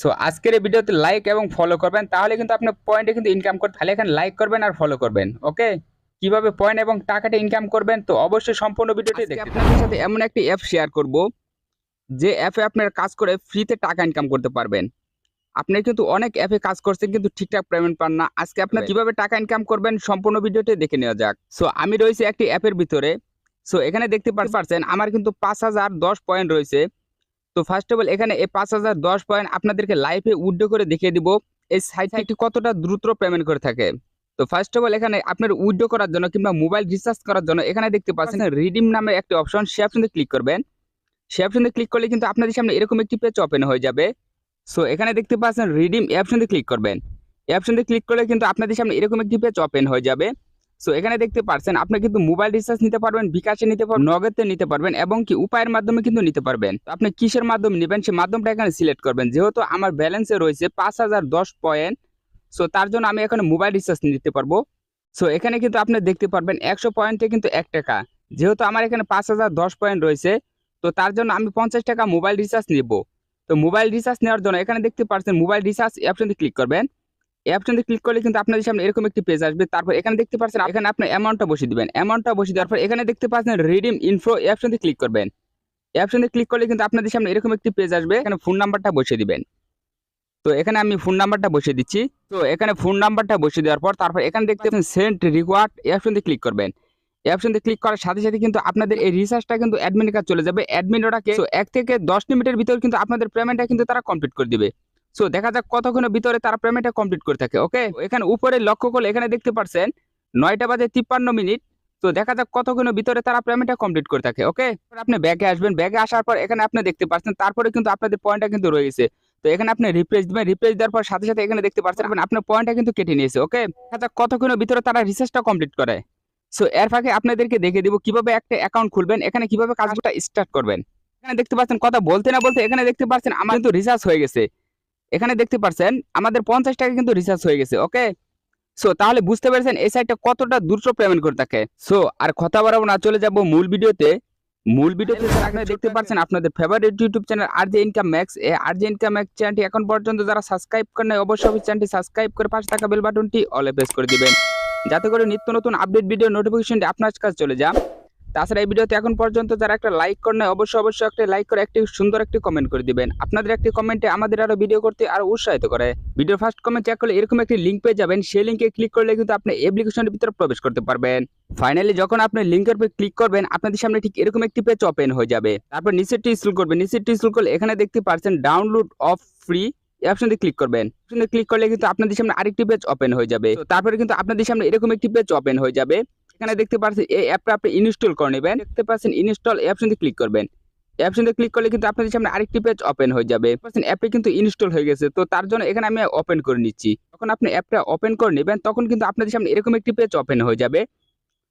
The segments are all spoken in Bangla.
সো আজকের এই ভিডিওতে লাইক এবং ফলো করবেন, তাহলে কিন্তু আপনি পয়েন্টে কিন্তু ইনকাম করতে, তাহলে এখানে লাইক করবেন আর ফলো করবেন। ওকে, কিভাবে পয়েন্ট এবং টাকাটা ইনকাম করবেন, তো অবশ্যই সম্পূর্ণ ভিডিওটি দেখতে থাকুন। আপনাদের সাথে এমন একটি অ্যাপ শেয়ার করব, যে অ্যাপে আপনার কাজ করে ফ্রিতে টাকা ইনকাম করতে পারবেন। আপনি কিন্তু অনেক অ্যাপে কাজ করছেন কিন্তু ঠিকঠাক পেমেন্ট পান না। আজকে আপনার কিভাবে টাকা ইনকাম করবেন সম্পূর্ণ ভিডিওটি দেখে নেওয়া যাক। সো আমি রয়েছে একটি অ্যাপের ভিতরে। সো এখানে দেখতে পাচ্ছেন আমার কিন্তু 5010 পয়েন্ট রয়েছে। তো ফার্স্ট অফ অল এখানে এই 5010 পয়েন্ট আপনাদেরকে লাইভে উইথড্র করে দেখিয়ে দিব এই সাইটটি কতটা দ্রুত পেমেন্ট করে থাকে। তো ফার্স্ট অফ অল এখানে আপনার উইথড্র করার জন্য কিংবা মোবাইল রিচার্জ করার জন্য এখানে দেখতে পাচ্ছেন রিডিম নামের একটি অপশন, সে অপশনে ক্লিক করবেন। সে অপশনে ক্লিক করলে কিন্তু আপনাদের সামনে এরকম একটি পেজ ওপেন হয়ে যাবে। সো এখানে দেখতে পাচ্ছেন রিডিম অপশনে ক্লিক করবেন। অপশনে ক্লিক করলে কিন্তু আপনাদের সামনে এরকম একটি পেজ ওপেন হয়ে যাবে। সো এখানে দেখতে পাচ্ছেন আপনি কিন্তু মোবাইল রিচার্জ নিতে পারবেন, বিকাশে নিতে পারবেন, নগদে নিতে পারবেন এবং কি উপায়ের মাধ্যমে কিন্তু নিতে পারবেন। তো আপনি কিসের মাধ্যমে নেবেন সেই মাধ্যমটা এখানে সিলেক্ট করবেন। যেহেতু আমার ব্যালেন্সে রয়েছে 5010 পয়েন্ট, সো তার জন্য আমি এখানে মোবাইল রিচার্জ নিতে পারবো। সো এখানে কিন্তু আপনি দেখতে পারবেন 100 পয়েন্টে কিন্তু 1 টাকা। যেহেতু আমার এখানে 5010 পয়েন্ট রয়েছে, তো তার জন্য আমি 50 টাকা মোবাইল রিচার্জ নিব। তো মোবাইল রিচার্জ নেওয়ার জন্য এখানে দেখতে পাচ্ছেন মোবাইল রিচার্জ অপশনে ক্লিক করবেন। এই অপশনে ক্লিক করলে কিন্তু আপনাদের সামনে এরকম একটি পেজ আসবে। তারপর এখানে দেখতে পাচ্ছেন এখানে আপনি অ্যামাউন্টটা বসিয়ে দিবেন। অ্যামাউন্টটা বসিয়ে দেওয়ার পর এখানে দেখতে পাচ্ছেন রিডিম ইনফো, এই অপশনে ক্লিক করবেন। এই অপশনে ক্লিক করলে কিন্তু আপনাদের সামনে এরকম একটি পেজ আসবে। এখানে ফোন নাম্বারটা বসিয়ে দিবেন। তো এখানে আমি ফোন নাম্বারটা বসিয়ে দিচ্ছি। তো এখানে ফোন নাম্বারটা বসিয়ে দেওয়ার পর তারপর এখানে দেখতে পাচ্ছেন সেন্ড রিওয়ার্ড, এই অপশনে ক্লিক করবেন। এই অপশনে ক্লিক করার সাথে সাথে কিন্তু আপনাদের এই রিচার্জটা কিন্তু অ্যাডমিনের কাছে চলে যাবে। অ্যাডমিন ওটাকে 1 থেকে 10 মিনিটের ভিতর কিন্তু আপনাদের পেমেন্টটা কিন্তু তারা কমপ্লিট করে দিবে। সো দেখা যাক কতক্ষণের ভিতরে তারা পেমেন্টটা কমপ্লিট করে থাকে। ওকে, এখানে উপরে লক্ষ্য করলে এখানে দেখতে পাচ্ছেন 9টা বাজে 53 মিনিট। তো দেখা যাক কতক্ষণের ভিতরে তারা পেমেন্টটা কমপ্লিট করে থাকে। ওকে, আপনি ব্যাগে আসবেন, ব্যাগে আসার পর এখানে আপনি দেখতে পাচ্ছেন তারপরে কিন্তু আপনাদের পয়েন্টটা কিন্তু রয়ে গেছে। তো এখানে আপনি রিফ্রেশ দিবেন, রিফ্রেশ দেওয়ার পর সাথে সাথে এখানে দেখতে পাচ্ছেন আপনার পয়েন্টটা কিন্তু কেটে নিয়েছে। ওকে, দেখা যাক কতক্ষণের ভিতরে তারা রিসার্চটা কমপ্লিট করে। সো এর ফাঁকে আপনাদেরকে দেখে দিব কিভাবে একটা অ্যাকাউন্ট খুলবেন, এখানে কিভাবে কাজটা স্টার্ট করবেন। এখানে দেখতে পাচ্ছেন কথা বলতে না বলতে এখানে দেখতে পাচ্ছেন আমার কিন্তু রিচার্জ হয়ে গেছে। এখানে দেখতে পাচ্ছেন আমাদের 50 টাকা কিন্তু রিচার্জ হয়ে গেছে। ওকে, সো তাহলে বুঝতে পেরেছেন এই সাইটটা কতটা দ্রুত পেমেন্ট করে থাকে। সো আর কথা বাড়াবো না, চলে যাব মূল ভিডিওতে। মূল ভিডিওতে আপনারা দেখতে পাচ্ছেন আপনাদের favourite YouTube channel RJ income max. এই আরজে ইনকাম ম্যাক্স চ্যানেলটি এখন পর্যন্ত যারা সাবস্ক্রাইব করেন নাই অবশ্যই চ্যানেলটি সাবস্ক্রাইব করে পাশে থাকা বেল বাটনটি অলে প্রেস করে দিবেন, যাতে করে নিত্য নতুন আপডেট ভিডিও নোটিফিকেশনটি আপনার কাছে চলে যায়। তাছাড়া এই ভিডিওতে এখন পর্যন্ত যারা একটা লাইক করেন নাই অবশ্যই একটা লাইক করে একটি সুন্দর একটি কমেন্ট করে দিবেন। আপনাদের একটি কমেন্টে আমাদের আরো ভিডিও করতে আরো উৎসাহিত করে। ভিডিও ফার্স্ট কমেন্ট চেক করলে এরকম একটি লিংক পেয়ে যাবেন। সেই লিংকে ক্লিক করলে কিন্তু আপনি অ্যাপ্লিকেশনের ভিতরে প্রবেশ করতে পারবেন। ফাইনালি যখন আপনি লিংকের উপর ক্লিক করবেন আপনাদের সামনে ঠিক এরকম একটি পেজ ওপেন হয়ে যাবে। তারপর নিচেরটি স্ক্রল করবেন, নিচেরটি স্ক্রল করলে এখানে দেখতে পাচ্ছেন ডাউনলোড অফ ফ্রি, এই অপশনে ক্লিক করবেন। অপশনে ক্লিক করলে কিন্তু আপনাদের সামনে আরেকটি পেজ ওপেন হয়ে যাবে। তো তারপরে কিন্তু আপনাদের সামনে এরকম একটি পেজ ওপেন হয়ে যাবে। এখানে দেখতে পাচ্ছেন এই অ্যাপটা আপনি ইনস্টল করে নেবেন। দেখতে পাচ্ছেন ইনস্টল, এই অপশনে ক্লিক করবেন। এই অপশনে ক্লিক করলে কিন্তু আপনাদের সামনে আরেকটি পেজ ওপেন হয়ে যাবে। অ্যাপে কিন্তু ইনস্টল হয়ে গেছে, তো তার জন্য এখানে আমি ওপেন করে নিচ্ছি। যখন আপনি অ্যাপটা ওপেন করে নেবেন তখন কিন্তু আপনাদের সামনে এরকম একটি পেজ ওপেন হয়ে যাবে।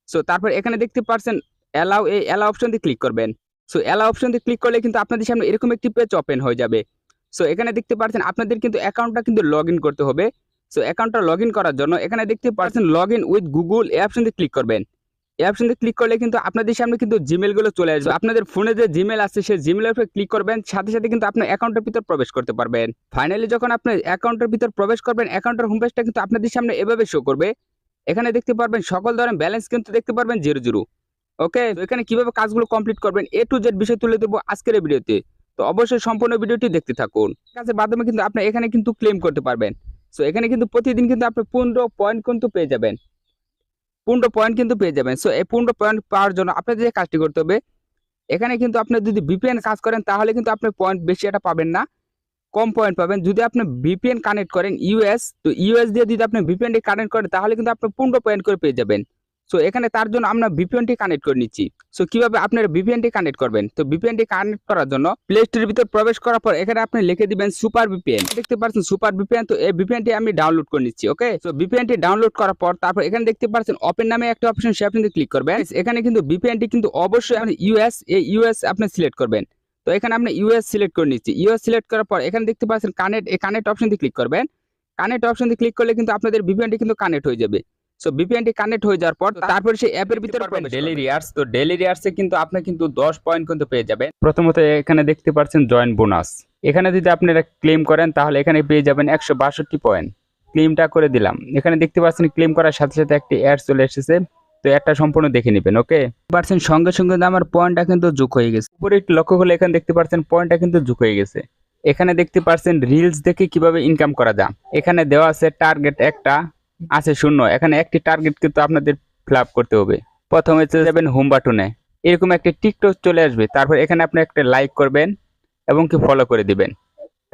সো তারপর এখানে দেখতে পাচ্ছেন অ্যালাউ, এই অ্যালাউ অপশন দিয়ে ক্লিক করবেন। সো অ্যালাউ অপশন দিয়ে ক্লিক করলে কিন্তু আপনাদের সামনে এরকম একটি পেজ ওপেন হয়ে যাবে। সো এখানে দেখতে পাচ্ছেন আপনাদের কিন্তু অ্যাকাউন্টটা কিন্তু লগ ইন করতে হবে। সো অ্যাকাউন্টটা লগ ইন করার জন্য এখানে দেখতে পাচ্ছেন লগ ইন উইথ গুগল, এই অপশন দিয়ে ক্লিক করবেন। এই অপশন দিয়ে ক্লিক করলে কিন্তু আপনাদের সামনে কিন্তু জিমেল গুলো চলে আসবে। আপনাদের ফোনে যে জিমেল আছে সেই জিমেলের উপর ক্লিক করবেন, সাথে সাথে কিন্তু আপনার অ্যাকাউন্টের ভিতর প্রবেশ করতে পারবেন। ফাইনালি যখন আপনি অ্যাকাউন্টের ভিতর প্রবেশ করবেন অ্যাকাউন্টের হোম পেজটা কিন্তু আপনাদের সামনে এভাবে শো করবে। এখানে দেখতে পারবেন সকল ধরনের ব্যালেন্স কিন্তু দেখতে পারবেন 0 ওকে, তো এখানে কিভাবে কাজগুলো কমপ্লিট করবেন এ টু জেড বিষয় তুলে দেবো আজকের এই ভিডিওতে। তো অবশ্যই সম্পূর্ণ ভিডিওটি দেখতে থাকুন। কাজের মাধ্যমে কিন্তু আপনি এখানে কিন্তু ক্লেম করতে পারবেন। সো এখানে কিন্তু প্রতিদিন কিন্তু আপনি 15 পয়েন্ট কিন্তু পেয়ে যাবেন। 15 পয়েন্ট কিন্তু পেয়ে যাবেন। সো এই 15 পয়েন্ট পাওয়ার জন্য আপনাদের যে কাজটি করতে হবে, এখানে কিন্তু আপনি যদি ভিপিএন কাজ করেন তাহলে কিন্তু আপনি পয়েন্ট বেশি এটা পাবেন না, কম পয়েন্ট পাবেন। যদি আপনি ভিপিএন কানেক্ট করেন ইউএস, তো ইউএস দিয়ে যদি আপনি ভিপিএনটি কানেক্ট করেন তাহলে কিন্তু আপনি 15 পয়েন্ট করে পেয়ে যাবেন। সো এখানে তার জন্য আমরা ভিপিএনটি কানেক্ট করে নিচ্ছি। সো কিভাবে আপনারা ভিপিএনটি কানেক্ট করবেন, তো ভিপিএনটি কানেক্ট করার জন্য প্লে স্টোরের ভিতর প্রবেশ করার পর এখানে আপনি লিখে দিবেন সুপার ভিপিএন। দেখতে পাচ্ছেন সুপার ভিপিএন, তো এই ভিপিএনটি আমি ডাউনলোড করে নিচ্ছি। ওকে, সো ভিপিএনটি ডাউনলোড করার পর তারপর এখানে দেখতে পাচ্ছেন ওপেন নামে একটা অপশন, সে আপনি ক্লিক করবেন। এখানে কিন্তু ভিপিএনটি কিন্তু অবশ্যই আপনি ইউএস, এই ইউএস আপনি সিলেক্ট করবেন। তো এখানে আপনি ইউএস সিলেক্ট করে নিচ্ছি। ইউএস সিলেক্ট করার পর এখানে দেখতে পাচ্ছেন কানেক্ট, এই কানেক্ট অপশন দিয়ে ক্লিক করবেন। কানেক্ট অপশন দিয়ে ক্লিক করলে কিন্তু আপনাদের ভিপিএনটি কিন্তু কানেক্ট হয়ে যাবে। সো ভিপিএনটি কানেক্ট হয়ে যাওয়ার পর তারপরে সেই অ্যাপের ভিতরে ডেইলি রিয়ার্স, তো ডেইলি রিয়ার্সে কিন্তু আপনি কিন্তু 10 পয়েন্ট কিন্তু পেয়ে যাবেন। প্রথমত এখানে দেখতে পাচ্ছেন জয়েন বোনাস, এখানে যদি আপনারা ক্লেম করেন তাহলে এখানে পেয়ে যাবেন 162 পয়েন্ট। ক্লেমটা করে দিলাম। এখানে দেখতে পাচ্ছেন ক্লেম করার সাথে সাথে একটি অ্যাড চলে এসেছে। তো একটা সম্পূর্ণ দেখে নেবেন। ওকে পাচ্ছেন সঙ্গে সঙ্গে আমার পয়েন্টটা কিন্তু যোগ হয়ে গেছে। উপরে একটু লক্ষ্য করলে এখানে দেখতে পাচ্ছেন পয়েন্টটা কিন্তু যোগ হয়ে গেছে। এখানে দেখতে পাচ্ছেন রিলস দেখে কিভাবে ইনকাম করা যায়। এখানে দেওয়া আছে টার্গেট একটা আছে 0। এখানে একটি টার্গেট কিন্তু আপনাদের ফিল আপ করতে হবে। প্রথমে চলে যাবেন হোম বাটনে, এরকম একটা টিকটক চলে আসবে। তারপর এখানে আপনি একটা লাইক করবেন এবং কি ফলো করে দিবেন।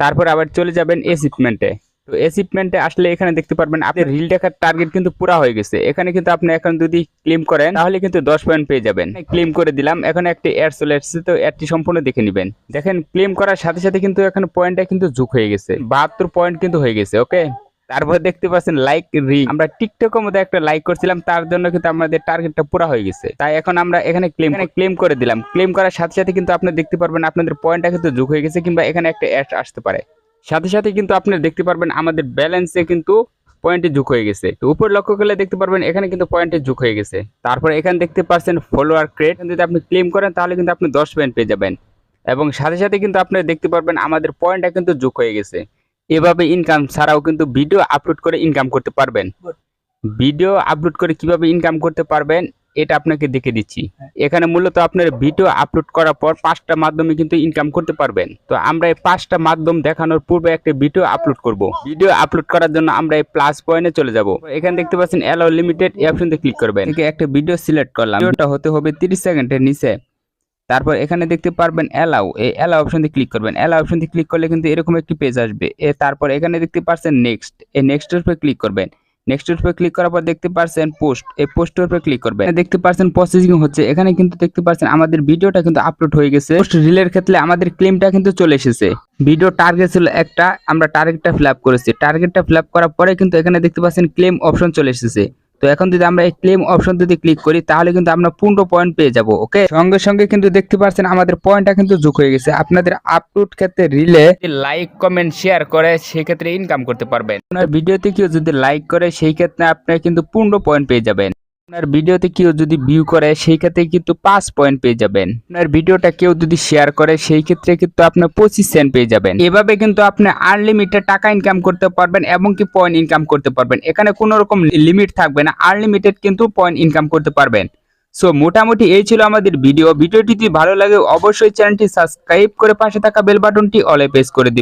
তারপর আবার চলে যাবেন অ্যাচিভমেন্টে। তো অ্যাচিভমেন্টে আসলে এখানে দেখতে পারবেন আপনার রিল দেখার টার্গেট কিন্তু পুরা হয়ে গেছে। এখানে কিন্তু আপনি এখন যদি ক্লেম করেন তাহলে কিন্তু 10 পয়েন্ট পেয়ে যাবেন। ক্লেম করে দিলাম। এখন একটা অ্যাড চলে আসছে, তো অ্যাডটি সম্পূর্ণ দেখে নেবেন। দেখেন ক্লেম করার সাথে সাথে কিন্তু এখন পয়েন্টটা কিন্তু যোগ হয়ে গেছে, 72 পয়েন্ট কিন্তু হয়ে গেছে। ওকে তারপর দেখতে পাচ্ছেন লাইক রিং, আমরা টিকটকের মধ্যে একটা লাইক করছিলাম, তার জন্য কিন্তু আমাদের টার্গেটটা পুরো হয়ে গেছে। তাই এখন আমরা এখানে ক্লেম করে দিলাম। ক্লেম করার সাথে সাথে কিন্তু আপনি দেখতে পারবেন আপনাদের পয়েন্টটা কিন্তু যোগ হয়ে গেছে, কিংবা এখানে একটা অ্যাড আসতে পারে। সাথে সাথে কিন্তু আপনারা দেখতে পারবেন আমাদের ব্যালেন্সে কিন্তু পয়েন্টে যোগ হয়ে গেছে। তো উপর লক্ষ্য করলে দেখতে পারবেন এখানে কিন্তু পয়েন্টে যোগ হয়ে গেছে। তারপর এখানে দেখতে পাচ্ছেন ফলোয়ার ক্রেট, যদি আপনি ক্লেম করেন তাহলে কিন্তু আপনি 10 পয়েন্ট পেয়ে যাবেন। এবং সাথে সাথে কিন্তু আপনারা দেখতে পারবেন আমাদের পয়েন্টটা কিন্তু যোগ হয়ে গেছে। এভাবে ইনকাম ছাড়াও কিন্তু ভিডিও আপলোড করে ইনকাম করতে পারবেন। ভিডিও আপলোড করে কিভাবে ইনকাম করতে পারবেন এটা আপনাকে দেখে দিচ্ছি। এখানে মূলত আপনার ভিডিও আপলোড করার পর 5টা মাধ্যমে কিন্তু ইনকাম করতে পারবেন। তো আমরা এই 5টা মাধ্যম দেখানোর পূর্বে একটা ভিডিও আপলোড করব। ভিডিও আপলোড করার জন্য আমরা এই প্লাস পয়েন্টে চলে যাব। এখানে দেখতে পাচ্ছেন অ্যালাউ লিমিটেড এই অপশনতে ক্লিক করবেন। থেকে একটা ভিডিও সিলেক্ট করলাম, ভিডিওটা হতে হবে 30 সেকেন্ডের নিচে। তারপর এখানে দেখতে পারবেন অ্যালাউ, এই অ্যালাউ অপশনতে ক্লিক করবেন। অ্যালাউ অপশনতে ক্লিক করলে কিন্তু এরকম একটি পেজ আসবে। তারপর এখানে দেখতে পাচ্ছেন নেক্সট, এই নেক্সটের উপরে ক্লিক করবেন। নেক্সটের উপরে ক্লিক করার পর দেখতে পাচ্ছেন পোস্ট, এই পোস্টের উপরে ক্লিক করবেন। দেখতে পাচ্ছেন প্রসেসিং হচ্ছে। এখানে কিন্তু দেখতে পাচ্ছেন আমাদের ভিডিওটা কিন্তু আপলোড হয়ে গেছে। পোস্ট রিলের ক্ষেত্রে আমাদের ক্লেমটা কিন্তু চলে এসেছে। ভিডিও টার্গেট ছিল একটা, আমরা টার্গেটটা ফিল আপ করেছি। টার্গেটটা ফিল আপ করার পরে কিন্তু এখানে দেখতে পাচ্ছেন ক্লেম অপশন চলে এসেছে। তো এখন যদি আমরা এই ক্লেম অপশন যদি ক্লিক করি তাহলে কিন্তু আমরা 15 পয়েন্ট পেয়ে যাব। ওকে সঙ্গে সঙ্গে কিন্তু দেখতে পাচ্ছেন আমাদের পয়েন্টটা কিন্তু যোগ হয়ে গেছে। আপনাদের আপলোড ক্ষেত্রে রিলে লাইক কমেন্ট শেয়ার করে সেই ক্ষেত্রে ইনকাম করতে পারবেন। আপনার ভিডিওতে কেউ যদি লাইক করে সেই ক্ষেত্রে আপনি কিন্তু 15 পয়েন্ট পেয়ে যাবেন। আপনার ভিডিওতে কেউ যদি ভিউ করে সেই ক্ষেত্রে কিন্তু 5 পয়েন্ট পেয়ে যাবেন। আপনার ভিডিওটা কেউ যদি শেয়ার করে সেই ক্ষেত্রে কিন্তু আপনি 25 সেন্ট পেয়ে যাবেন। এভাবে কিন্তু আপনি আনলিমিটেড টাকা ইনকাম করতে পারবেন এবং কি পয়েন্ট ইনকাম করতে পারবেন। এখানে কোনো রকম লিমিট থাকবে না, আনলিমিটেড কিন্তু পয়েন্ট ইনকাম করতে পারবেন। সো মোটামুটি এই ছিল আমাদের ভিডিওটি যদি ভালো লাগে অবশ্যই চ্যানেলটি সাবস্ক্রাইব করে পাশে থাকা বেল বাটনটি অলে প্রেস করে দিবেন।